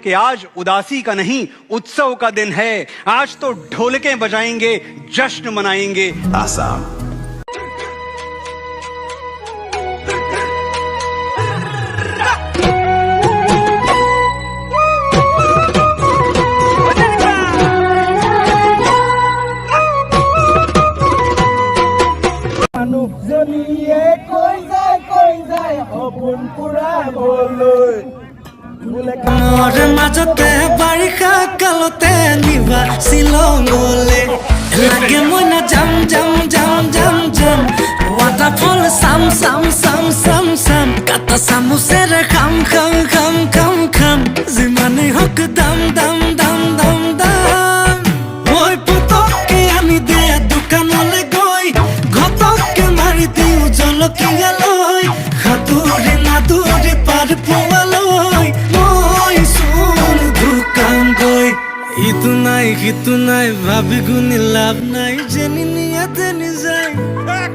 कि आज उदासी का नहीं उत्सव का दिन है। आज तो ढोलकें बजाएंगे, जश्न मनाएंगे। आसाम। মোৰ মাজতে বাৰিষা কালতে নিবা শ্বিলঙলে লাগে মই না যাম যাম যাম যাম যাম ৱাটাৰফল চাম চাম চাম চাম চাম কাটা চামুচেৰে খাম খাম খাম খাম খাম যিমানেই হওক দাম দাম দাম দাম দাম মই পতককে আনি দে দোকানলৈ গৈ ঘটককে মাৰি দিওঁ জলকীয়া লৈ সাঁতুৰি নাদুৰি পাৰ পোৱালৈ মই চোন দোকান গৈ ইটো নাই সিটো নাই ভাবি গুণি লাভ নাই যেনি নিয়াতে নিযায়।